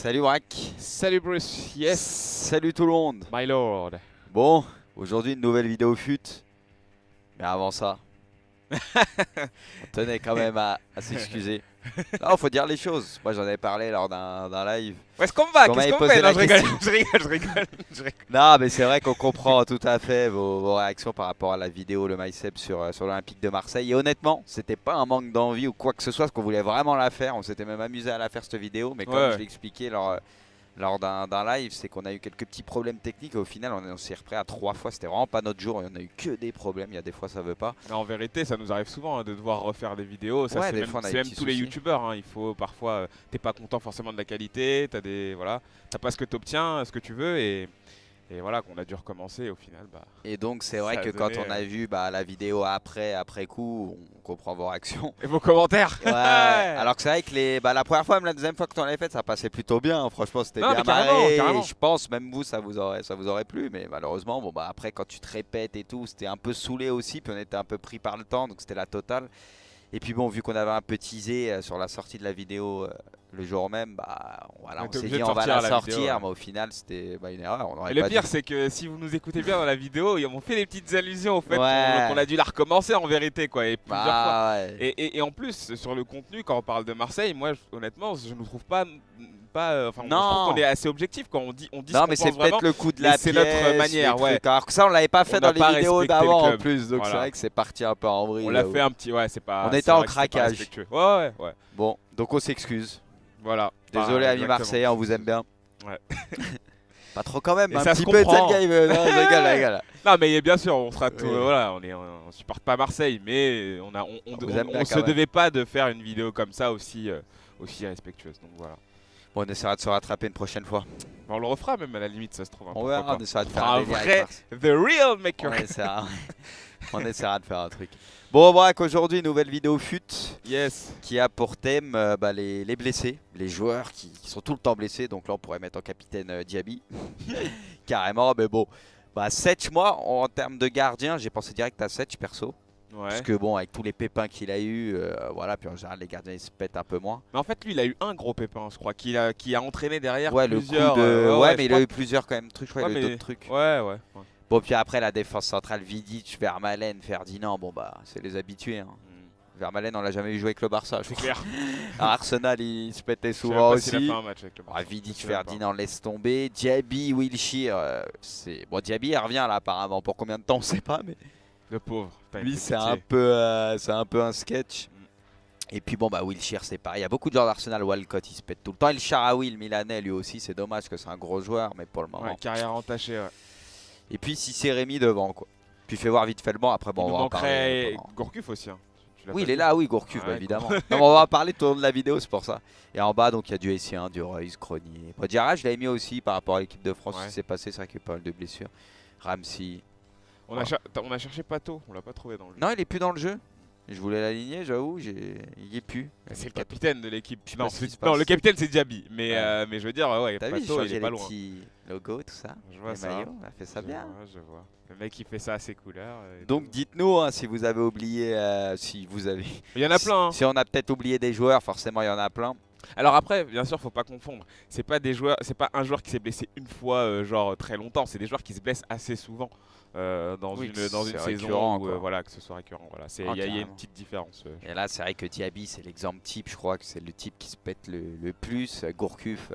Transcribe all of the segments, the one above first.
Salut Brack. Salut Bruce, yes. Salut tout le monde. My lord. Bon, aujourd'hui une nouvelle vidéo fut. Mais avant ça, on tenait quand même à s'excuser. Non, faut dire les choses. Moi j'en avais parlé lors d'un live. West Combat, Qu'on qu'est-ce m'avait qu'on posé fait? la Non, je rigole, question. je rigole. Non, mais c'est vrai qu'on comprend tout à fait vos réactions par rapport à la vidéo, le MySep sur l'Olympique de Marseille. Et honnêtement, c'était pas un manque d'envie ou quoi que ce soit, parce qu'on voulait vraiment la faire. On s'était même amusé à la faire cette vidéo. Mais comme Ouais. je l'ai expliqué lors d'un live, c'est qu'on a eu quelques petits problèmes techniques et au final on s'est repris à 3 fois, c'était vraiment pas notre jour, il y en a eu que des problèmes, il y a des fois ça veut pas. Mais en vérité, ça nous arrive souvent de devoir refaire des vidéos. Ça, Ouais, c'est des même, fois, on a c'est des même petits tous les soucis. youtubeurs. Il faut parfois, t'es pas content forcément de la qualité, t'as pas ce que t'obtiens, ce que tu veux et voilà qu'on a dû recommencer au final. Et donc c'est vrai Ça a que quand donné, on a vu la vidéo après coup, on comprend vos réactions. Et vos commentaires. Ouais, alors que c'est vrai que la première fois, même la deuxième fois que tu en avais fait, ça passait plutôt bien, hein. Franchement c'était Non, bien mais carrément, marré, carrément. et je pense même vous ça vous aurait plu, mais malheureusement après quand tu te répètes et tout, c'était un peu saoulé aussi, puis on était un peu pris par le temps, donc c'était la totale. Et puis bon, vu qu'on avait un peu teasé sur la sortie de la vidéo le jour même, voilà, On on était s'est obligé dit de on va sortir la la sortir, vidéo, ouais. mais au final c'était une erreur. On aurait Le pas pire, dû. c'est que si vous nous écoutez bien dans la vidéo, ils m'ont fait des petites allusions au fait Ouais. qu'on a dû la recommencer en vérité, quoi, et plusieurs fois. Ouais. Et en plus, sur le contenu, quand on parle de Marseille, moi, honnêtement, je ne trouve pas enfin, je Non. trouve qu'on est assez objectif quand on dit Non, ce mais qu'on c'est pense vraiment. peut-être le coup de mais la c'est pièce, notre manière, les ouais. trucs. Alors que ça, on l'avait pas fait On dans n'a les pas vidéos respecté le d'avant en club. plus, donc Voilà. c'est vrai que c'est parti un peu en vrille. On l'a fait un petit, ouais, c'est pas. On c'est était en vrai que c'était pas craquage. respectueux. Ouais. Bon, donc on s'excuse. Voilà. Désolé, amis Exactement. Marseillais, on vous aime bien. Ouais. Pas trop quand même, Et un ça se petit peu de comprend. ça, le gars. Non, je rigole. Non, mais bien sûr, on sera tout. Oui. Voilà, on supporte pas Marseille, mais on vous aime bien on quand se même. devait pas de faire une vidéo comme ça aussi respectueuse. Donc voilà. Bon, on essaiera de se rattraper une prochaine fois. On le refera même à la limite, ça se trouve. On verra, on essaiera de faire fera un un délire avec vrai Marseille. The Real Maker. On essaiera de faire un truc. Bon, Brack, aujourd'hui, nouvelle vidéo fut Yes. qui a pour thème les blessés, les joueurs qui sont tout le temps blessés. Donc là, on pourrait mettre en capitaine Diaby. Carrément, mais bon. Setch, moi, en termes de gardien, j'ai pensé direct à Setch, perso. Ouais. Parce que bon, avec tous les pépins qu'il a eu, voilà, puis en général, les gardiens, ils se pètent un peu moins. Mais en fait, lui, il a eu un gros pépin, je crois, qui a entraîné derrière Ouais, plusieurs. le coup de... ouais, mais je il crois a eu plusieurs quand même trucs, je crois, il a eu d'autres trucs. Ouais. Bon, puis après, la défense centrale, Vidic, Vermaelen, Ferdinand, c'est les habitués, hein. Vermaelen, on l'a jamais vu jouer avec le Barça, je C'est crois. clair. À Arsenal, il se pétait Je sais souvent même pas s'il a aussi. fait un match avec le Barça. Vidic, Je sais même pas. Ferdinand, laisse tomber. Diaby, Wilshere, bon, Diaby, il revient là apparemment. Pour combien de temps, on sait pas, mais Le pauvre. Putain, il lui, fait c'est pitié. un peu un sketch. Et puis bon, Wilshere, c'est pareil. Il y a beaucoup de joueurs d'Arsenal, Walcott, il se pète tout le temps. Et le Shaarawy, le Milanais, lui aussi, c'est dommage que c'est un gros joueur, mais pour le moment. Ouais, carrière entachée, ouais. Et puis si c'est Rémi devant, quoi. Puis fais voir vite fait le banc, après, bon, Il on nous va en parler. manquerait Gourcuff aussi. Hein. Tu l'as Oui, pas il est dit. là, oui, Gourcuff, Ouais, évidemment. Non, mais on va en parler tout au long de la vidéo, c'est pour ça. Et en bas, donc il y a du Essien, du Reus, Cronier. Diarra, je l'avais mis aussi par rapport à l'équipe de France, Ouais. ce qui s'est passé, c'est vrai qu'il y a pas mal de blessures. Ramsey. On a cherché Pato, on l'a pas trouvé dans le jeu. Non, il est plus dans le jeu. Je voulais l'aligner, j'avoue, il y est plus. C'est le capitaine de l'équipe. Je sais pas Non, ce qui se non, passe. le capitaine c'est Diaby, mais Ouais. mais je veux dire, ouais, T'as vu, j'ai Pato il changé est pas les loin. petits logos, tout ça. Je vois Les ça. maillots, on a fait ça bien. Je vois. Le mec il fait ça à ses couleurs. Et Donc tout. dites-nous hein, si vous avez oublié, si vous avez... Il y en a plein. Hein. Si on a peut-être oublié des joueurs, forcément il y en a plein. Alors après, bien sûr, faut pas confondre. C'est pas un joueur qui s'est blessé une fois, genre très longtemps. C'est des joueurs qui se blessent assez souvent dans Oui, une c'est saison récurrent, où, quoi. voilà, que ce soit récurrent. Voilà, il y a Carrément. une petite différence. Et là, c'est vrai que Diaby, c'est l'exemple type. Je crois que c'est le type qui se pète le plus. Gourcuff,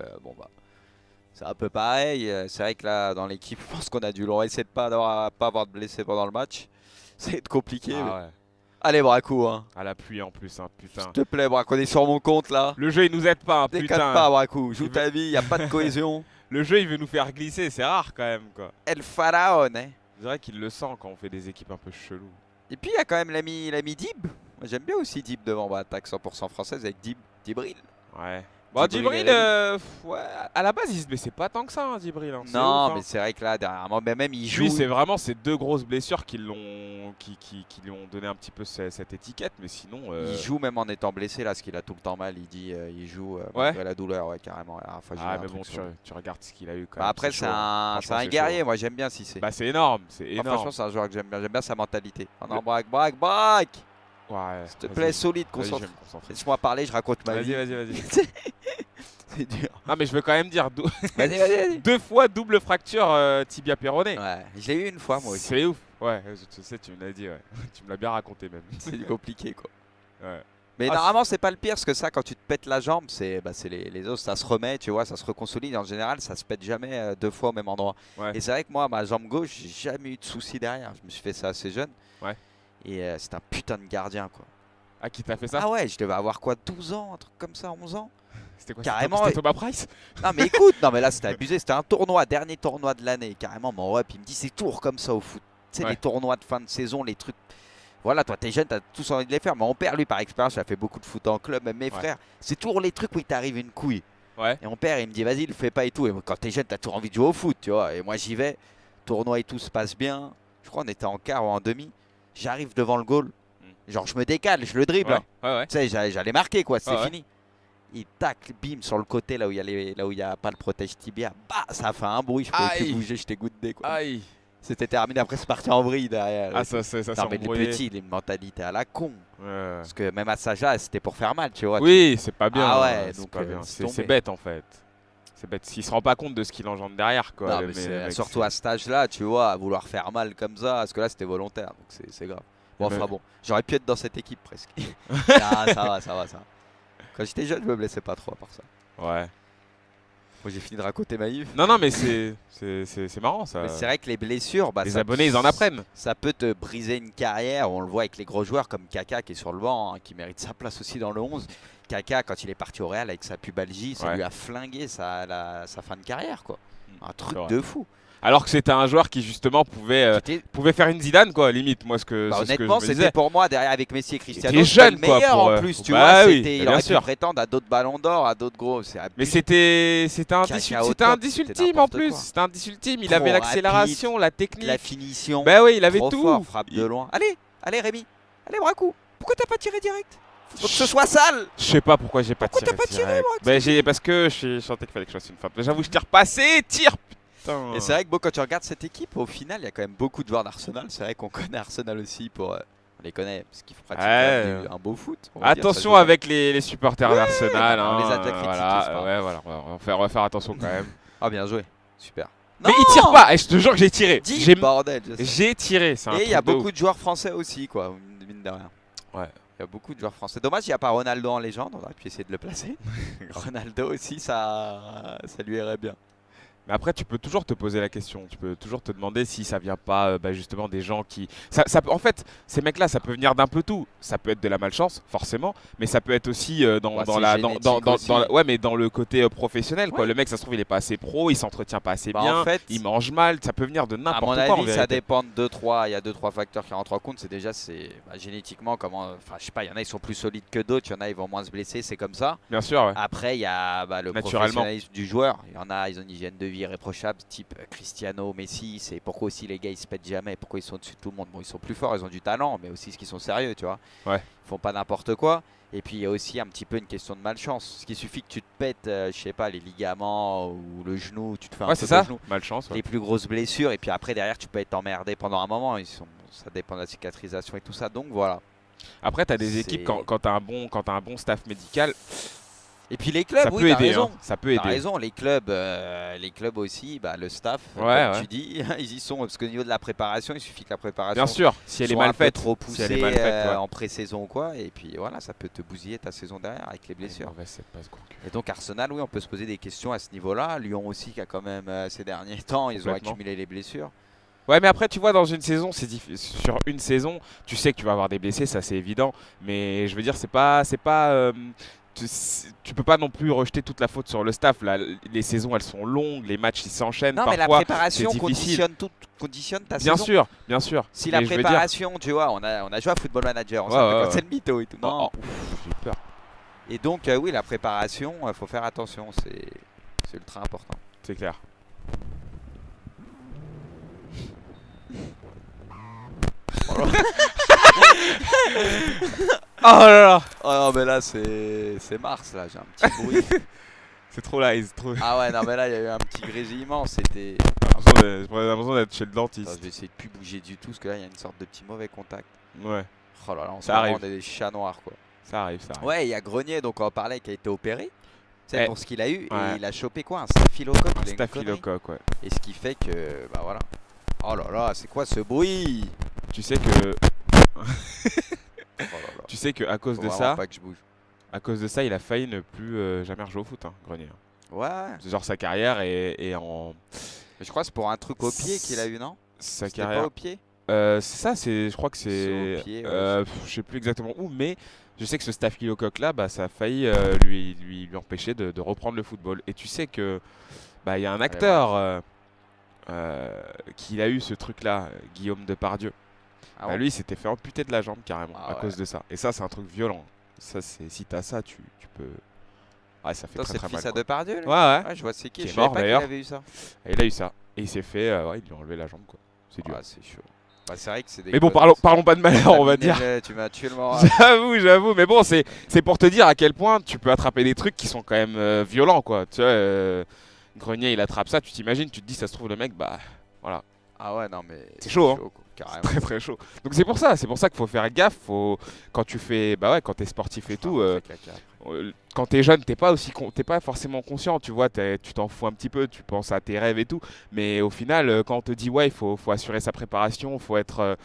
c'est un peu pareil. C'est vrai que là, dans l'équipe, je pense qu'on a dû leur essayer de pas avoir de blessés pendant le match. C'est compliqué. mais... Ah ouais. Allez, Braco, hein. À la pluie en plus, hein, putain. S'il te plaît, Braco, on est sur mon compte là. Le jeu il nous aide pas, hein, Décade putain. pas, Braco. Joue Il ta vie, y a pas de cohésion. Le jeu il veut nous faire glisser, c'est rare quand même quoi. El Faraon, hein. Je dirais qu'il le sent quand on fait des équipes un peu cheloues. Et puis, il y a quand même l'ami Dib. Moi, j'aime bien aussi Dib devant. Attaque 100% française avec Dibril. Ouais. Bon, Djibril, Djibril, ouais, à la base il se blessait pas tant que ça, hein, Djibril. Hein. Non, ouf, hein. mais c'est vrai que là, dernièrement, même il joue. Lui, c'est vraiment ces deux grosses blessures qui lui ont donné un petit peu cette étiquette, mais sinon. Il joue même en étant blessé, là, parce qu'il a tout le temps mal. Il dit il joue Ouais. malgré la douleur, ouais, carrément. La dernière fois, j'ai vu Ah, un mais truc bon, sur lui. tu regardes ce qu'il a eu quand Bah même. après, c'est chaud, hein. un Franchement, guerrier. chaud. Moi, j'aime bien si c'est. Bah, c'est énorme, c'est Enfin, énorme. franchement, c'est un joueur que j'aime bien. J'aime bien sa mentalité. Oh non, Braque. Ouais, S'il te plaît, solide, Vas-y, je concentre. vais me concentrer. Laisse-moi parler, je raconte ma vie. Vas-y. C'est dur. Non, mais je veux quand même dire Vas-y, vas-y. 2 fois double fracture tibia péroné. Ouais, je l'ai eu une fois moi aussi. C'est ouf. Ouais, je sais, tu me l'as dit. Ouais. Tu me l'as bien raconté même. C'est compliqué quoi. Ouais. Mais Ah, normalement, c'est pas le pire parce que ça, quand tu te pètes la jambe, c'est les os, ça se remet, tu vois, ça se reconsolide. En général, ça se pète jamais 2 fois au même endroit. Ouais. Et c'est vrai que moi, ma jambe gauche, j'ai jamais eu de soucis derrière. Je me suis fait ça assez jeune. Ouais. Et c'est un putain de gardien quoi. Ah, qui t'a fait ça? Ah ouais, je devais avoir quoi, 12 ans, un truc comme ça, 11 ans. C'était quoi? Carrément, C'était Thomas Price? Non mais écoute, non mais là c'était abusé, c'était un tournoi, dernier tournoi de l'année. Carrément, mon rep, il me dit c'est toujours comme ça au foot. Tu sais, Ouais. les tournois de fin de saison, les trucs. Voilà, toi t'es jeune, t'as tous envie de les faire. Mon père, lui, par expérience, il a fait beaucoup de foot en club, même mes frères. C'est toujours les trucs où il t'arrive une couille. Ouais. Et mon père, il me dit vas-y, le fais pas et tout. Et moi, quand t'es jeune, t'as toujours envie de jouer au foot, tu vois. Et moi j'y vais, tournoi et tout se passe bien. Je crois on était en quart ou en demi. J'arrive devant le goal. Genre je me décale, je le dribble. Ouais. Hein. Ouais. Tu sais, j'allais marquer quoi, c'était Ouais. fini. Il tacle, bim, sur le côté là où il y a pas le protège tibia. Bah, ça a fait un bruit, je pouvais plus Aïe. bouger, j'étais goûté quoi. Aïe. C'était terminé, après c'est parti en vrille derrière. Ah, ça Non s'est mais les embrouillé. petits, les mentalités à la con. Ouais. Parce que même à cet âge-là, c'était pour faire mal, tu vois. Oui, c'est pas bien. Ah ouais, c'est donc, pas bien. c'est C'est tombé. bête en fait. C'est bête. Il se rend pas compte de ce qu'il engendre derrière, quoi. Non, mais surtout à cet âge-là, tu vois, à vouloir faire mal comme ça, parce que là c'était volontaire, donc c'est grave. Bon, Mais- enfin bon, j'aurais pu être dans cette équipe presque. Ah, ça va. Quand j'étais jeune, je me blessais pas trop à part ça. Ouais. Moi j'ai fini de raconter ma Yves. Non, mais c'est marrant ça. Mais c'est vrai que les blessures, bah, Les ça, abonnés, ils en apprennent. ça peut te briser une carrière. On le voit avec les gros joueurs comme Kaka qui est sur le banc, hein, qui mérite sa place aussi dans le 11. Kaka, quand il est parti au Real avec sa pubalgie, ça Ouais. lui a flingué sa fin de carrière, quoi. Un truc vrai. de fou. Alors que c'était un joueur qui justement pouvait faire une Zidane, quoi, limite. Moi, Bah, c'est ce que honnêtement, je me c'était disais. pour moi derrière avec Messi et Cristiano. était c'était jeune, le quoi, meilleur pour, en plus, tu bah vois. oui, Il bien aurait sûr. pu prétendre à d'autres ballons d'or, à d'autres gros. C'est Mais abusé. c'était un Kaka 10 au c'était un top, 10 c'était ultime en n'importe plus. quoi. C'était un 10 ultime. Il Trop avait l'accélération, la technique. La finition. Bah oui, il avait trop tout. fort, frappe de loin. Allez Rémi, allez Bracou. Pourquoi t'as pas tiré direct? Faut que ce soit sale. Je sais pas pourquoi j'ai pas Pourquoi tiré. t'as pas tiré, direct. moi, Bah, parce que je sentais qu'il fallait que je fasse une frappe. J'avoue, je tire pas assez, tire. Putain. Et c'est vrai que bon, quand tu regardes cette équipe, au final, il y a quand même beaucoup de joueurs d'Arsenal. C'est vrai qu'on connaît Arsenal aussi pour. On les connaît parce qu'ils font pratiquement Ouais. un beau foot. on va dire, ça Attention joue avec les supporters d'Arsenal. on Hein, les a déjà critiqués, voilà, c'est pas ouais, voilà, on va faire attention quand même. Ah, bien joué. Super. Mais il tire pas. Et je te jure que j'ai tiré. Dis J'ai bordel. je sais. J'ai tiré. C'est un Et il y a truc de beaucoup ouf. de joueurs français aussi, quoi, mine de rien. Ouais. Il y a beaucoup de joueurs français. Dommage, il n'y a pas Ronaldo en légende. On aurait pu essayer de le placer. Ronaldo aussi, ça lui irait bien. Mais après, tu peux toujours te poser la question. Tu peux toujours te demander si ça vient pas justement des gens qui. En fait, ces mecs-là, ça peut venir d'un peu tout. Ça peut être de la malchance, forcément, mais ça peut être aussi Ouais, c'est mais dans le côté professionnel. Quoi. Ouais. Le mec, ça se trouve, il est pas assez pro, il s'entretient pas assez Bah, bien, en fait, il mange mal. Ça peut venir de à n'importe mon quoi. en avis, ça vérité. dépend de 2-3. Il y a 2-3 facteurs qui rentrent en compte. C'est déjà génétiquement comment. Enfin, je sais pas. Il y en a ils sont plus solides que d'autres. Il y en a ils vont moins se blesser. C'est comme ça. Bien sûr, ouais. Après, il y a le Naturellement. professionnalisme du joueur. Il y en a, ils ont une hygiène de vie irréprochable, type Cristiano, Messi. C'est pourquoi aussi les gars ils se pètent jamais. Pourquoi ils sont au-dessus de tout le monde. Bon, ils sont plus forts, ils ont du talent, mais aussi ce qu'ils sont sérieux, tu vois. Ouais. Ils font pas n'importe quoi. Et puis il y a aussi un petit peu une question de malchance. Ce qui suffit que tu te pètes, je sais pas, les ligaments ou le genou, tu te fais un Ouais, peu c'est ça. au genou. Malchance. Ouais. Les plus grosses blessures. Et puis après, derrière, tu peux être emmerdé pendant un moment. Ça dépend de la cicatrisation et tout ça. Donc voilà. Après, tu as des équipes quand tu as un bon staff médical, Et puis les clubs, ça oui, peut t'as aider. raison. Hein. Ça peut T'as aider. raison, les clubs aussi, bah, le staff, Ouais, comme ouais. tu dis, ils y sont. Parce qu'au niveau de la préparation, il suffit que la préparation Bien sûr, si elle est soit mal un peu faite. trop Si poussée elle est mal faite, ouais. en pré-saison ou quoi. Et puis voilà, ça peut te bousiller ta saison derrière avec les blessures. Mauvaise, cette passe Gourcuff. Et donc Arsenal, oui, on peut se poser des questions à ce niveau-là. Lyon aussi, qui a quand même ces derniers temps, ils ont Complètement. accumulé les blessures. Ouais, mais après, tu vois, dans une saison, sur une saison, tu sais que tu vas avoir des blessés, ça c'est évident. Mais je veux dire, tu peux pas non plus rejeter toute la faute sur le staff. Là, les saisons, elles sont longues, les matchs, ils s'enchaînent. Non, mais la Parfois, préparation c'est difficile. conditionne ta Bien saison. sûr, bien sûr. Si la Mais je veux dire- préparation, tu vois, on a joué à Football Manager, on Ouais, sait un peu ouais, quand ouais. c'est le mytho et tout. Non. Oh, ouf, j'ai peur. Et donc, oui, la préparation, faut faire attention, c'est ultra important. C'est clair. Oh là là. Oh non, mais là, c'est Mars, là, j'ai un petit bruit. C'est trop live, trop. Ah ouais, non, mais là, il y a eu un petit grésillement, c'était. J'ai l'impression d'être chez le Attends, dentiste. je vais essayer de plus bouger du tout, parce que là, il y a une sorte de petit mauvais contact. Ouais, Oh là là, on Ça arrive. des chats noirs, quoi. ça arrive, ça arrive. Ouais, il y a Grenier, donc on en parlait, qui a été opéré. sais, pour ce qu'il a eu. Ouais. Et il a chopé quoi? Un staphylocoque. Il a une connerie. Staphylocoque, ouais. Et ce qui fait que, bah voilà. Oh là là, c'est quoi ce bruit? Tu sais que, Oh là là. tu sais que à cause Faut de vraiment ça, pas que je bouge. il a failli ne plus jamais rejouer au foot, hein, Grenier. Ouais. Genre sa carrière est en Mais je crois que c'est pour un truc au pied qu'il a eu, non? sa C'était carrière. pas au pied? C'est ça, je crois que C'est c'est, au pied, ouais, je sais plus exactement où, mais je sais que ce staphylocoque là, bah, ça a failli lui empêcher de reprendre le football. Et tu sais que bah il y a un acteur qui a eu ce truc là, Guillaume Depardieu. Ah Bah, ouais. lui, il s'était fait amputer de la jambe carrément Ah à ouais. cause de ça. Et ça, c'est un truc violent. Ça, si t'as ça, tu peux. Ouais, ça fait Toi, très c'est très le fils mal. à Depardieu, lui? Ouais, ouais. Ouais, je vois c'est qui. Qui est Je savais mort, pas qu'il d'ailleurs. avait eu ça. Et il a eu ça. Et il s'est fait. Ouais, ils lui ont enlevé la jambe, quoi. C'est dur. Ah, c'est chaud. Bah, c'est vrai que c'est des. Mais bon, conneries, ça. parlons pas de malheur, on va T'as dire. miné tu m'as tué le moral. J'avoue. Mais bon, c'est pour te dire à quel point tu peux attraper des trucs qui sont quand même violents, quoi. Tu vois, Grenier, il attrape ça, tu t'imagines, tu te dis, ça se trouve, le mec, bah voilà. Ah ouais, non, mais. C'est chaud, hein. quoi, C'est carrément. très très chaud. Donc c'est pour ça qu'il faut faire gaffe. Quand tu fais, bah ouais, quand t'es sportif et tout, Enfin, très caca, après. quand t'es jeune, t'es pas forcément conscient, tu vois, tu t'en fous un petit peu, tu penses à tes rêves et tout. Mais au final, quand on te dit ouais, il faut assurer sa préparation, faut être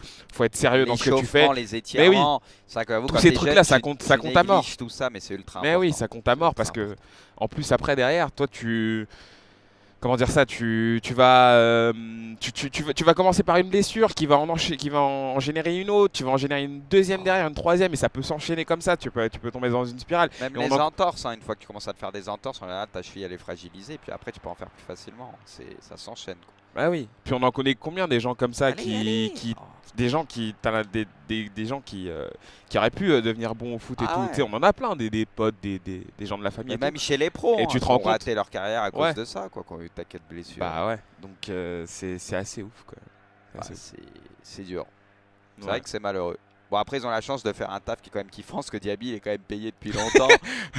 sérieux dans ce que tu fais. Les étirements, c'est vrai que vous, Tous quand ces t'es trucs-là, jeune, ça tu- compte- tu ça compte à mort. négliges tout ça, mais c'est ultra Mais important. oui, ça compte à mort C'est parce ultra que, en plus après derrière, toi comment dire ça, tu vas, tu vas commencer par une blessure qui va en générer une autre, tu vas en générer une deuxième derrière, une troisième, et ça peut s'enchaîner comme ça. Tu peux tomber dans une spirale. Même Et les entorses, hein, une fois que tu commences à te faire des entorses, en général, ta cheville elle est fragilisée, puis après tu peux en faire plus facilement. Ça s'enchaîne. Quoi. Bah oui. Puis on en connaît combien des gens comme ça Allez. Oh. des gens qui auraient pu devenir bons au foot et Ah tout. ouais. Tu sais, on en a plein des potes, des gens de la famille. Mais Et même tout. chez les pros, Et hein, tu te qui rends ont compte. raté leur carrière à cause Ouais. de ça, quoi, qui ont eu des taquet de blessures. Bah ouais. Donc c'est assez ouf quoi. C'est Ouais, assez ouf. c'est dur. C'est Ouais. vrai que c'est malheureux. Bon, après, ils ont la chance de faire un taf qui est quand même kiffant, parce que Diaby il est quand même payé depuis longtemps.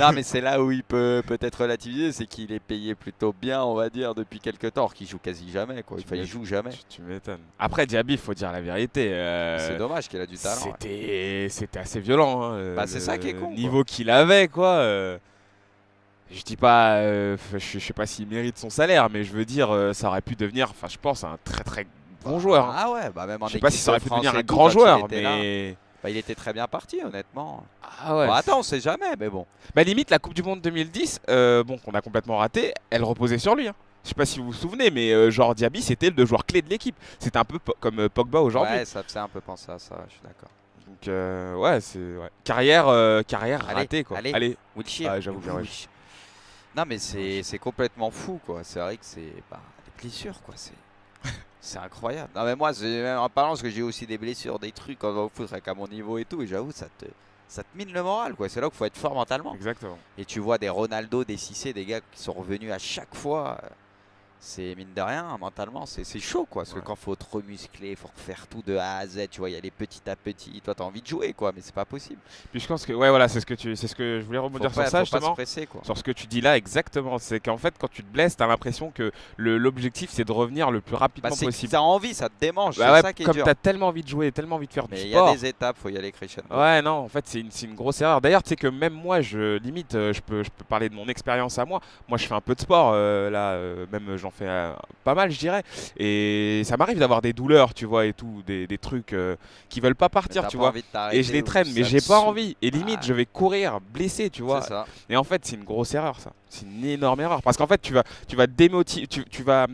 Non, mais c'est là où il peut peut-être relativiser, c'est qu'il est payé plutôt bien, on va dire, depuis quelques temps, alors qu'il joue quasi jamais. Quoi. Enfin, il joue jamais. Tu m'étonnes. Après Diaby, il faut dire la vérité. C'est dommage qu'il a du talent. Ouais. C'était assez violent. Hein, Bah, c'est ça qui est con, Le quoi. niveau qu'il avait, quoi. Je dis pas, je sais pas s'il mérite son salaire, mais je veux dire, ça aurait pu devenir, enfin, je pense, un très très bon joueur. Hein. Ah ouais, bah même en Je sais pas équipe si ça aurait de pu France devenir et un tout, grand quand il joueur, était là, mais. bah, il était très bien parti, honnêtement. Ah ouais. Bon, attends, on sait jamais, mais bon. Bah, limite, la Coupe du Monde 2010, bon, qu'on a complètement raté, elle reposait sur lui. Hein. Je sais pas si vous vous souvenez, mais genre Diaby, c'était le joueur clé de l'équipe. C'était un peu comme Pogba aujourd'hui. Ouais, ça faisait un peu penser à ça, ouais, je suis d'accord. Donc, ouais, c'est. Ouais. Carrière ratée, quoi. Allez. Wilshere. Ah, j'avoue bien, ouais. Non, mais c'est complètement fou, quoi. C'est vrai que c'est des blessures, quoi. C'est incroyable. Non, mais moi, même en parlant, parce que j'ai aussi des blessures, des trucs quand on va au foot, à mon niveau et tout, et j'avoue, ça te mine le moral, quoi. C'est là qu'il faut être fort mentalement. Exactement. Et tu vois des Ronaldo, des Cissé, des gars qui sont revenus à chaque fois. C'est mine de rien, mentalement, c'est chaud, quoi. Parce que quand il faut te remuscler, il faut refaire tout de A à Z, tu vois, y aller petit à petit. Toi, t'as envie de jouer, quoi, mais c'est pas possible. Puis je pense que, ouais, voilà, c'est ce que je voulais rebondir sur ça, faut pas justement. se presser, quoi. Sur ce que tu dis là, exactement. C'est qu'en fait, quand tu te blesses, t'as l'impression que l'objectif, c'est de revenir le plus rapidement Bah, possible. T'as envie, ça te démange, Bah c'est ouais, ça qui est comme dur. t'as tellement envie de jouer, tellement envie de faire Mais du il y sport. a des étapes, faut y aller crescendo. Ouais, non, en fait, c'est une grosse erreur. D'ailleurs, tu sais que même moi, limite, je peux parler de mon expérience à moi. Moi, je fais un peu de sport, là, même j'en fais pas mal, je dirais. Et ça m'arrive d'avoir des douleurs, tu vois, et tout, des trucs qui veulent pas Mais partir, t'as tu pas vois. envie de t'arrêter Et je les ou traîne, mais ça j'ai te pas saoule. envie. Et limite, Ah. je vais courir blessé, tu vois. C'est ça. Et en fait, c'est une grosse erreur, ça. C'est une énorme erreur. Parce qu'en fait, tu vas démotiver, tu vas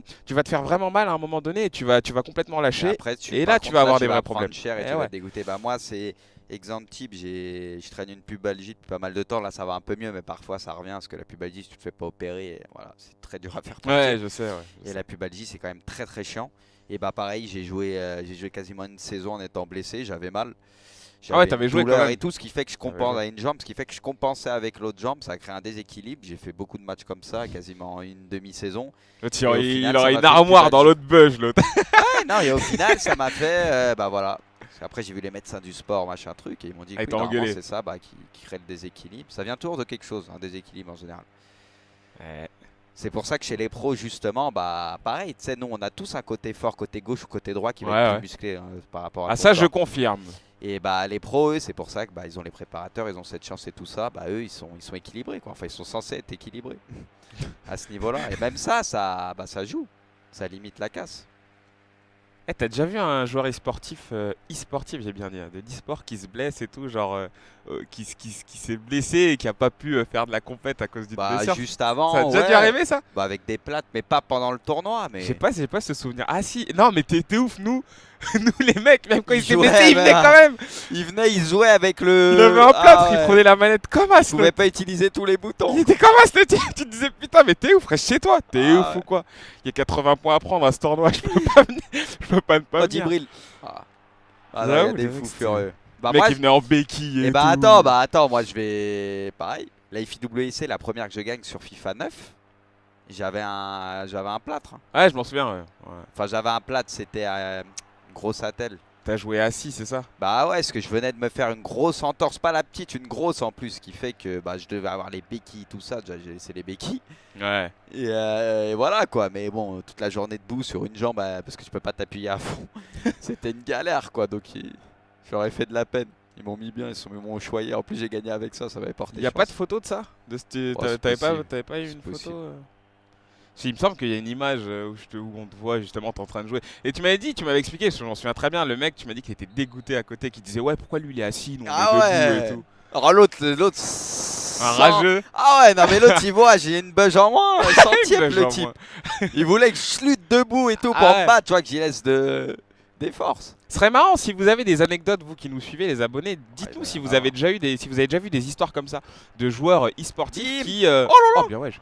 te faire vraiment mal à un moment donné et tu vas complètement lâcher. Après, et par là, tu contre, vas avoir des vas vrais prendre problèmes. cher et Eh tu vas ouais. te dégoûter. Bah, moi, c'est exemple type, je traîne une pubalgie depuis pas mal de temps. Là, ça va un peu mieux, mais parfois ça revient parce que la pubalgie, si tu te fais pas opérer, et voilà, c'est très dur à faire partir. Ouais, je sais, ouais. je Et sais. la pubalgie, c'est quand même très très chiant. Et bah pareil, j'ai joué quasiment une saison en étant blessé, j'avais mal. Ah ouais, J'avais t'avais une joué quand douleur même. et tout, ce qui fait que je T'avais compense joué. à une jambe, ce qui fait que je compensais avec l'autre jambe, ça a créé un déséquilibre. J'ai fait beaucoup de matchs comme ça, quasiment une demi-saison. L'autre, Et au il final, aurait ça une m'a fait armoire plus dans l'autre beuge, l'autre. Ouais, non, et au final, ça m'a fait, bah voilà. Parce qu'après, j'ai vu les médecins du sport, machin truc, et ils m'ont dit Ah, ils que t'ont normalement, engueulé. c'est ça qui crée le déséquilibre. Ça vient toujours de quelque chose, un déséquilibre en général. Ouais. C'est pour ça que chez les pros, justement, bah pareil, tu sais, nous, on a tous un côté fort, côté gauche ou côté droit qui va Ouais, être ouais. plus musclé par rapport à Ah, ton ça, je corps. confirme. Et bah les pros, eux, c'est pour ça que ils ont les préparateurs, ils ont cette chance et tout ça. Bah eux, ils sont équilibrés quoi. Enfin, ils sont censés être équilibrés à ce niveau-là. Et même ça joue. Ça limite la casse. Eh, t'as déjà vu un joueur e-sportif, j'ai bien dit, hein, de e-sport qui se blesse et tout, genre qui s'est blessé et qui a pas pu faire de la compète à cause d'une Bah blessure? juste Ça a avant, déjà dû ouais. arriver ça? Bah avec des plates, mais pas pendant le tournoi. Mais J'ai pas ce souvenir. Ah si, non mais t'es ouf, nous, nous les mecs, même quand Ils il s'est jouaient, blessé, il venait mais, quand même. il jouait avec le. Il avait un plâtre, il ouais. prenait la manette comme un Il pouvait snob. pas utiliser tous les boutons. Il était comme un snob. Tu te disais putain mais t'es ouf, reste chez toi, t'es Ah ouf ouais. ou quoi? Il y a 80 points à prendre à ce tournoi, je peux pas venir, je peux pas ne pas Oh, venir. Djibril. Ah non, il y a J'avoue, des les mecs, fous c'était- furieux. Bah Le mec moi, il venait en béquille et et tout. bah attends, moi je vais pareil. La FIWC, la première que je gagne sur FIFA 9, j'avais un plâtre. Ouais, je m'en souviens, ouais. Enfin, j'avais un plâtre, c'était une grosse attelle. T'as joué assis, c'est ça? Bah ouais, parce que je venais de me faire une grosse entorse, pas la petite, une grosse en plus, ce qui fait que bah, je devais avoir les béquilles, tout ça. Déjà, j'ai laissé les béquilles. Ouais. Et voilà quoi, mais bon, toute la journée debout sur une jambe, parce que tu peux pas t'appuyer à fond, c'était une galère quoi, donc j'aurais fait de la peine. Ils m'ont mis bien, ils m'ont choyé, en plus j'ai gagné avec ça, ça m'avait porté Y a chance. pas de photo de ça? c'est T'avais possible. pas eu C'est une possible. photo? Si, il me semble qu'il y a une image où on te voit justement, t'es en train de jouer. Et tu m'avais expliqué, parce que je m'en souviens très bien, le mec, tu m'as dit qu'il était dégoûté à côté, qu'il disait ouais, pourquoi lui il est assis, nous on Ah est debout ouais. et tout. Alors l'autre, Un sans- rageux. Ah ouais, non mais l'autre il voit, j'ai une beuge en moins, un centième Beuge le en type. moins. Il voulait que je lutte debout et tout pour Ah ouais. me battre, tu vois, que j'y laisse des forces. Ce serait marrant si vous avez des anecdotes, vous qui nous suivez, les abonnés, dites-nous Ouais, si bah, vous avez déjà eu des histoires comme ça de joueurs e-sportifs Tim. qui, bien ouais,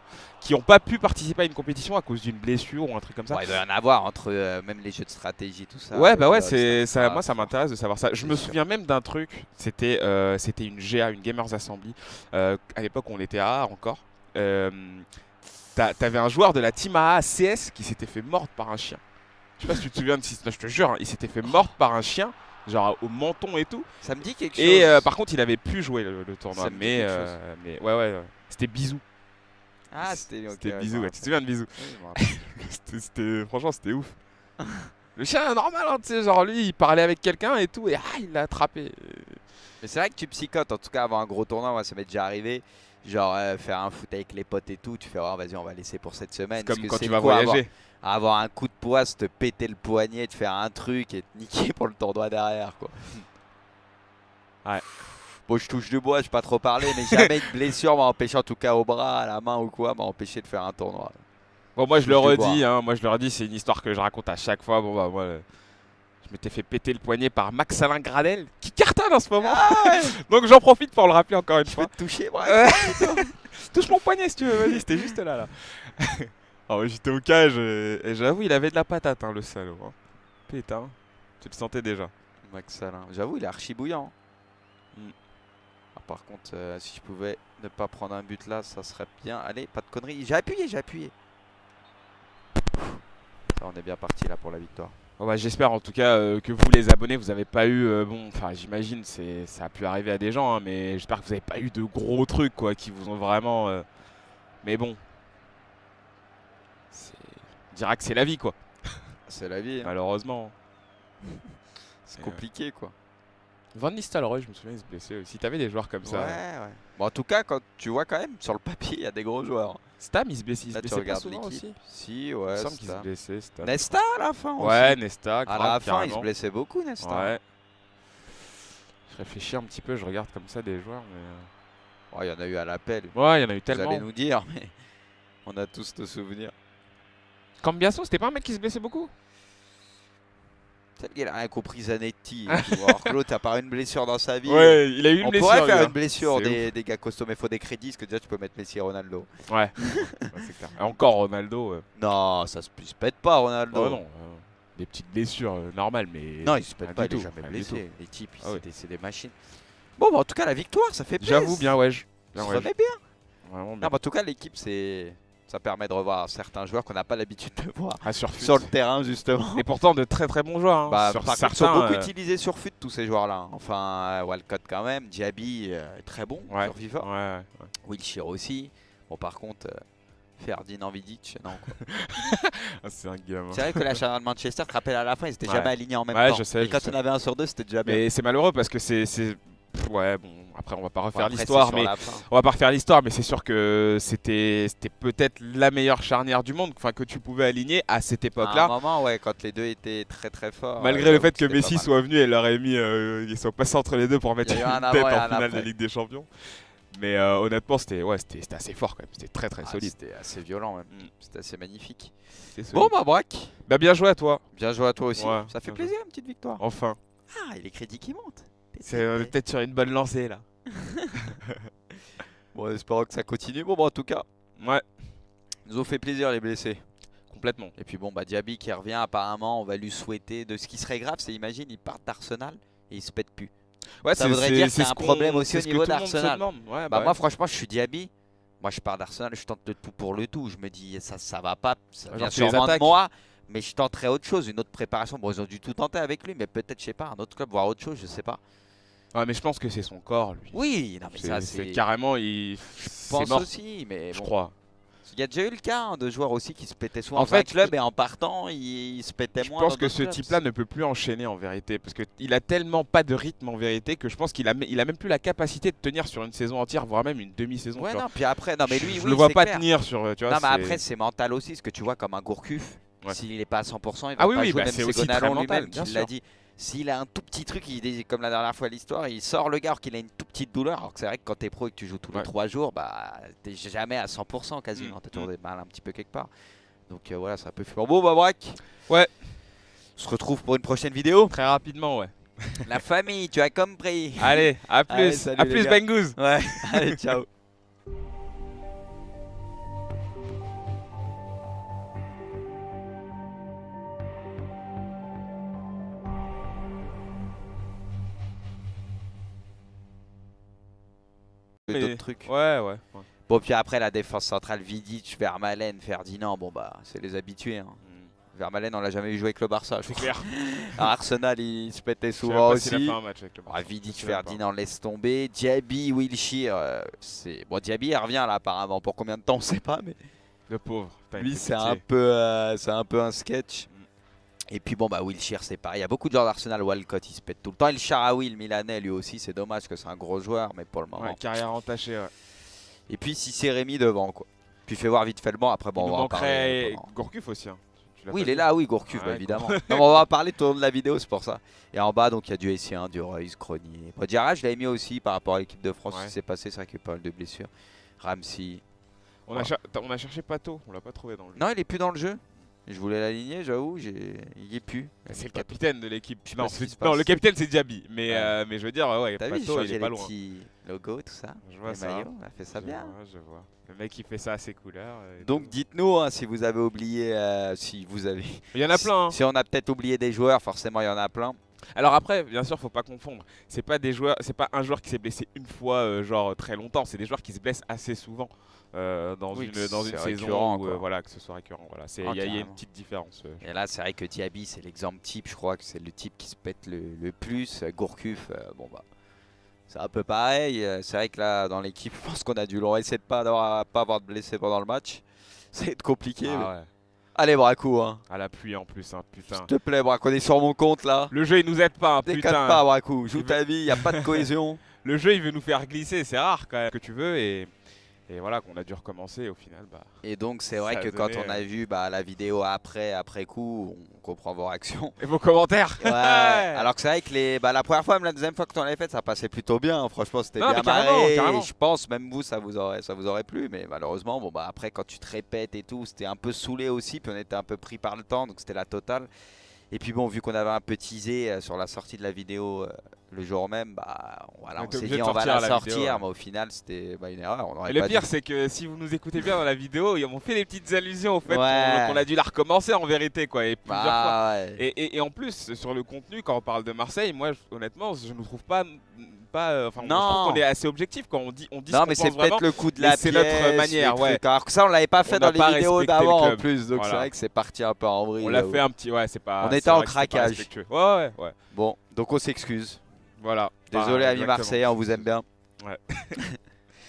qui ont pas pu participer à une compétition à cause d'une blessure ou un truc comme ça. Ouais, il doit y en avoir entre même les jeux de stratégie, tout ça. Ouais, avec bah ouais, LoL, c'est ça. Starcraft. Moi, ça m'intéresse de savoir ça. Je C'est me sûr. souviens même d'un truc. C'était une GA, une Gamers Assembly. À l'époque, où on était à A encore. T'avais un joueur de la team AA CS qui s'était fait mordre par un chien. Je sais pas si tu te souviens de je te jure, hein, il s'était fait mordre par un chien, genre au menton et tout. Ça me dit quelque chose. Et par contre, il avait pu jouer le tournoi. Ça me dit Mais, quelque chose. mais ouais, c'était Bisou. Ah, c'était ok, C'était ouais, Bisou. je me Ouais, tu te souviens de Bisou? rappelle. Oui, je me rappelle. Franchement, c'était ouf. Le chien, normal, hein, tu sais, genre lui, il parlait avec quelqu'un et tout, et il l'a attrapé. Mais c'est vrai que tu psychotes, en tout cas avant un gros tournoi, moi ça m'est déjà arrivé. Genre faire un foot avec les potes et tout, tu fais oh, vas-y on va laisser pour cette semaine. C'est Parce comme que quand c'est tu le vas coup à voyager. avoir un coup de poisse, te péter le poignet, te faire un truc et te niquer pour le tournoi derrière quoi. Ouais. Bon je touche du bois, je vais pas trop parler, mais jamais une blessure m'a empêché en tout cas au bras, à la main ou quoi, m'a empêché de faire un tournoi. Bon, moi je le Touche du redis, bois. hein, moi je le redis, c'est une histoire que je raconte à chaque fois. Bon, bah, moi, je m'étais fait péter le poignet par Max Alain Gradel, qui cartonne en ce moment. Ah ouais. Donc j'en profite pour le rappeler encore une Je fois. peux te toucher, Ouais. bref. Touche mon poignet si tu veux, vas-y, c'était juste là. Alors j'étais au cage et j'avoue, il avait de la patate, hein, le salaud. Hein. Putain, tu le sentais déjà. Max Alain, j'avoue il est archi bouillant. Mm. Ah, par contre, si je pouvais ne pas prendre un but là, ça serait bien. Allez, pas de conneries. J'ai appuyé. Ça, on est bien parti là pour la victoire. Bon, bah, j'espère en tout cas que vous les abonnés, vous avez pas eu, enfin j'imagine ça a pu arriver à des gens, hein, mais j'espère que vous avez pas eu de gros trucs quoi, qui vous ont vraiment... Mais bon, on dira que c'est la vie quoi, C'est la vie. Hein. malheureusement. C'est compliqué quoi. Van Nistelrooy, je me souviens, il se blessait aussi. T'avais des joueurs comme Ouais, ça. ouais. Bon, en tout cas, quand tu vois quand même sur le papier, il y a des gros joueurs. Stam, il se blessait, Là, tu pas regardes souvent l'équipe. aussi. Si, Il ouais. me semble qu'il se Nesta. blessait, Stam. Nesta à la fin aussi. Ouais, Nesta, À grave, la fin, il se carrément. blessait beaucoup, Nesta. Ouais. Je réfléchis un petit peu, je regarde comme ça des joueurs, mais... Oh, il y en a eu à l'appel. Ouais, il y en a eu Vous tellement. allez nous dire, mais on a tous de souvenirs. Cambiasso, c'était pas un mec qui se blessait beaucoup? Peut-être qu'il a rien compris Zanetti. Alors que l'autre a pas une blessure dans sa vie. Ouais, il a eu une On blessure. pourrait lui, faire hein. une blessure C'est des gars costauds, mais il faut des crédits, parce que déjà tu peux mettre Messi et Ronaldo. Ouais, ouais, c'est clair. Et encore Ronaldo. Non, ça se pète pas Ronaldo. Oh non, des petites blessures normales, mais. Non, il se pète rien pas, du il est tout, jamais rien du tout. blessé. Les types, Ah ouais. c'est des machines. Bon, bah, en tout cas, la victoire, ça fait plaisir. J'avoue, bien ouais. Ça Bien se ouais. remet bien. Vraiment Non, bien. bah, en tout cas, l'équipe, ça permet de revoir certains joueurs qu'on n'a pas l'habitude de voir Ah, sur FUT. sur le terrain, justement. Et pourtant de très très bons joueurs. Hein. Bah, sur par contre, ils sont certains. beaucoup utilisés sur FUT, tous ces joueurs-là. Enfin, Walcott quand même, Diaby, très bon Ouais. sur FIFA. Ouais. Wilshere aussi. Bon, par contre, Ferdinand Vidic, non quoi. Ah, c'est un gamin. C'est vrai que la charnière de Manchester, tu te rappelles à la fin, ils étaient Ouais. jamais alignés en même Ouais, temps. je sais, Et je quand sais. on avait un sur deux, c'était déjà bien. Mais c'est malheureux parce que ouais, bon, après on va pas Bon, refaire après, c'est l'histoire, sur mais la fin. on va pas refaire l'histoire, mais c'est sûr que c'était peut-être la meilleure charnière du monde, enfin que tu pouvais aligner à cette À un époque-là. moment, ouais, quand les deux étaient très très forts. Malgré le j'avoue fait que c'était Messi pas mal. soit venu, elle leur ait mis, ils sont passés entre les deux pour mettre Il y a eu une un tête avant et en un finale de après. Ligue des Champions. Mais honnêtement, c'était assez fort quand même, c'était très très Ah, solide. c'était assez violent même. Mm. C'était assez magnifique. C'était Bon solide. bah Braque, Bah bien joué à toi, bien joué à toi aussi. Ouais, Ça fait bien plaisir, une petite victoire. enfin. Ah, et les crédits qui montent. On est peut-être sur une bonne lancée là. Bon, espérons que ça continue. Bon, bah, en tout cas, Ouais, ils nous ont fait plaisir les blessés. complètement. Et puis bon, bah Diaby qui revient, apparemment, on va lui souhaiter. De ce qui serait grave, c'est imagine, il part d'Arsenal et il se pète plus. Ouais, Ça voudrait dire qu'il y a ce un problème qu'on- aussi c'est au ce que niveau tout le monde se d'Arsenal. demande. Ouais, Bah ouais. moi, franchement, je suis Diaby. Moi, je pars d'Arsenal, je tente le tout pour le tout. Je me dis, ça va pas, ça Ouais, vient genre, tu les sûrement de attaques. moi. Mais je tenterai autre chose, une autre préparation. Bon, ils ont dû tout tenter avec lui, mais peut-être, je sais pas, un autre club, voir autre chose, je sais pas. Ouais, mais je pense que c'est son corps, lui. Oui, non, mais ça, C'est c'est. carrément, Je c'est pense mort, aussi, mais je bon. crois. Il y a déjà eu le cas hein, de joueurs aussi qui se pétaient soit En dans un fait, club et en partant, ils se pétaient Je moins. pense dans que d'autres ce clubs. type-là ne peut plus enchaîner en vérité, parce qu'il a tellement pas de rythme en vérité que je pense qu'il a même plus la capacité de tenir sur une saison entière, voire même une demi-saison. Ouais, tu vois. non, puis après, non, mais lui, je oui, le vois c'est pas clair. tenir sur. Tu vois, Non, mais c'est- après, c'est mental aussi, ce que tu vois comme un Gourcuff. Ouais. S'il n'est pas à 100%, il va Ah oui, pas oui, jouer. bah, Même c'est aussi Gonalon très mental, lui-même bien qui l'a sûr. dit. S'il a un tout petit truc, comme la dernière fois l'histoire, il sort le gars alors qu'il a une toute petite douleur. Alors que c'est vrai que quand t'es pro et que tu joues tous les Ouais. 3 jours, bah t'es jamais à 100% quasiment. Mm, T'as toujours des mal un petit peu quelque part. Donc voilà, c'est un peu fumant. Bon, bah Braque. Ouais. On se retrouve pour une prochaine vidéo. Très rapidement, ouais. La famille, tu as compris. Allez, à plus, Allez, salut à les plus, gars. Bengouz. Ouais, allez, ciao. Mais- D'autres trucs. Ouais, ouais. ouais. Bon, puis après, la défense centrale, Vidic, Vermaelen, Ferdinand, bon bah, c'est les habitués. Hein. Mm. Vermaelen, on l'a jamais vu jouer avec le Barça, je C'est crois. clair. À Arsenal, il se pétait Je sais souvent même pas s'il a aussi. fait un match avec le Ah, Barça. Vidic, Je sais même pas. Ferdinand, laisse tomber. Diaby, Wilshere, c'est... Bon, Diaby, il revient là, apparemment. Pour combien de temps, on sait pas, mais Le pauvre. Putain, il lui, fait c'est pitié. un peu un sketch. Et puis bon, bah Wilshere, c'est pareil. Il y a beaucoup de joueurs d'Arsenal, Walcott, il se pète tout le temps. El Shaarawy, le Milanais, lui aussi, c'est dommage que c'est un gros joueur, mais pour le moment. Ouais, carrière entachée, ouais. Et puis, si c'est Rémi devant, quoi. Puis fais voir vite fait le banc, après, bon, Il on nous va en parler. manquerait pendant- Gourcuff aussi. Hein. Tu l'as Oui, pas il est dit. là, oui, Gourcuff, Ah bah, ouais, évidemment. Non, mais on va en parler tout au long de la vidéo, c'est pour ça. Et en bas, donc il y a du Essien, du Reus, Cronier. Bon, Diarra, je l'avais mis aussi par rapport à l'équipe de France, Ouais. ce qui s'est passé, c'est vrai qu'il y a pas mal de blessures. Ramsey. On a cherché Pato, on l'a pas trouvé dans le jeu. Non, il est plus dans le jeu. Je voulais l'aligner, j'avoue, il y est plus. C'est le capitaine de l'équipe. Je sais pas Non, ce qui se non, passe. le capitaine c'est Diaby, mais, Ouais. mais je veux dire, ouais, T'as vu, il Pato, il changeait est pas les loin. petits logos, tout ça. Je vois Les ça. maillots, il a fait ça bien. Je vois. Le mec il fait ça à ses couleurs. et Donc tout. dites-nous hein, si vous avez oublié, si vous avez... Il y en a plein. Hein. Si on a peut-être oublié des joueurs, forcément il y en a plein. Alors après, bien sûr, faut pas confondre. C'est pas un joueur qui s'est blessé une fois, genre très longtemps. C'est des joueurs qui se blessent assez souvent dans Oui, une c'est saison récurrent, où, quoi. voilà, que ce soit récurrent. Voilà, Ah, il y a une carrément. petite différence. Et là, c'est vrai que Diaby, c'est l'exemple type. Je crois que c'est le type qui se pète le plus. Gourcuff, bon bah, c'est un peu pareil. C'est vrai que là, dans l'équipe, je pense qu'on a dû leur essayer de pas avoir de blessés pendant le match. C'est compliqué. mais- Ah ouais. Allez, Braco, hein. À l'appui en plus, hein, putain. S'il te plaît, Braco, on est sur mon compte là. Le jeu il nous aide pas, hein, Décale putain. pas, Braco. Joue Il ta vie, y a pas de cohésion. Le jeu il veut nous faire glisser, c'est rare quand même que tu veux et voilà qu'on a dû recommencer au final. Bah, Et donc, c'est vrai Ça a que quand donné, on a vu bah, la vidéo après coup, on comprend vos réactions. et vos commentaires. Ouais, alors que c'est vrai que la première fois, même la deuxième fois que tu en avais fait, ça passait plutôt bien. Franchement, c'était Non, bien mais carrément, marré. carrément. Et je pense, même vous, ça vous aurait plu. Mais malheureusement, bon, bah, après, quand tu te répètes et tout, c'était un peu saoulé aussi. Puis on était un peu pris par le temps, donc c'était la totale. Et puis bon, vu qu'on avait un peu teasé sur la sortie de la vidéo le jour même, bah, voilà, On on était s'est obligé dit de on va sortir la la sortir. vidéo, ouais. Mais au final, c'était une erreur. On aurait Et le pas pire dû- c'est que si vous nous écoutez bien dans la vidéo, ils m'ont fait des petites allusions au fait Ouais. qu'on a dû la recommencer en vérité quoi, et plusieurs fois. Bah, ouais. Et en plus sur le contenu quand on parle de Marseille, moi honnêtement je ne trouve pas enfin je Non. trouve qu'on est assez objectif quand on dit ce Non, qu'on mais c'est pense vraiment. peut-être le coup de mais la c'est pièce. notre manière, le ouais. truc. Alors que ça, on l'avait pas fait On dans n'a les pas vidéos respecté d'avant le en club. plus. Donc Voilà. c'est vrai que c'est parti un peu en vrille. On l'a j'avoue. fait un petit, ouais, c'est pas. On c'est était en vrai que c'était pas craquage. respectueux. Ouais. Bon, donc on s'excuse. Voilà. Désolé Bah, amis exactement. Marseillais, on vous aime bien. Ouais.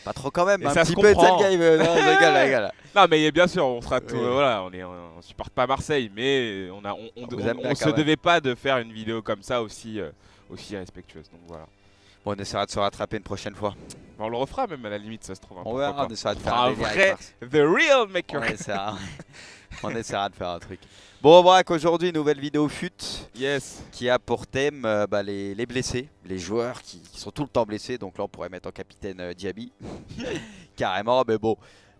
Pas trop quand même, Et un ça se petit peu, comprend. tu sais, le gars, non, je rigole, je rigole. Non mais bien sûr, on sera tout, Oui. voilà, on supporte pas Marseille, mais On vous aime bien on quand se même. devait pas de faire une vidéo comme ça aussi respectueuse. Donc voilà. Bon, on essaiera de se rattraper une prochaine fois. On le refera même à la limite, ça se trouve. Hein, On pourquoi verra, pas. on essaiera de On faire fera un un délire avec vrai Mars. The Real Maker. On essaiera de faire un truc. Bon, Braque, aujourd'hui, nouvelle vidéo fut Yes. qui a pour thème les blessés, les joueurs qui sont tout le temps blessés. Donc là, on pourrait mettre en capitaine Diaby. Carrément, mais bon.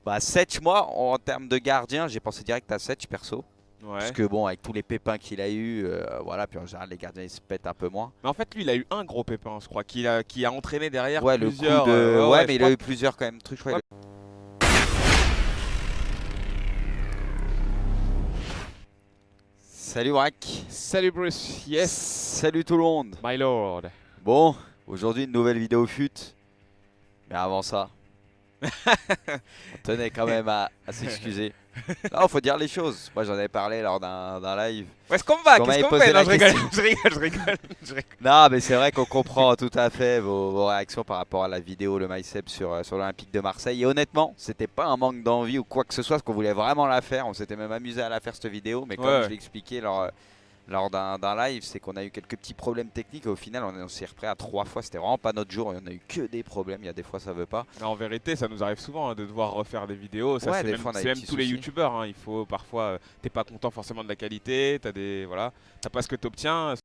Bah, Setch, moi, en termes de gardien, j'ai pensé direct à Setch perso. Ouais. Parce que bon, avec tous les pépins qu'il a eu, voilà, puis en général, les gardiens ils se pètent un peu moins. Mais en fait, lui, il a eu un gros pépin, je crois, qui a entraîné derrière Ouais, plusieurs. le coup de. Ouais, mais je il a crois eu plusieurs quand même trucs. Je crois, Ouais. Salut Braque. Salut Bruce. Yes. Salut tout le monde. My lord. Bon, aujourd'hui une nouvelle vidéo fut. Mais avant ça, on tenait quand même à s'excuser. Là, faut dire les choses. Moi, j'en avais parlé lors d'un live. Est-ce qu'on va? Parce qu'on Qu'est-ce m'avait qu'on posé fait? la Non, je rigole, question. je rigole. Non, mais c'est vrai qu'on comprend tout à fait vos réactions par rapport à la vidéo Le MySep sur l'Olympique de Marseille. Et honnêtement, c'était pas un manque d'envie ou quoi que ce soit, parce qu'on voulait vraiment la faire. On s'était même amusé à la faire cette vidéo, mais comme Ouais. je l'ai expliqué lors d'un live, c'est qu'on a eu quelques petits problèmes techniques et au final on s'est repris à 3 fois, c'était vraiment pas notre jour et on a eu que des problèmes, il y a des fois ça veut pas. Mais en vérité, ça nous arrive souvent hein, de devoir refaire des vidéos. Ça, Ouais, c'est des même, fois, on a c'est des même petits tous les soucis. youtubeurs. Hein. Il faut parfois, t'es pas content forcément de la qualité, t'as pas ce que t'obtiens.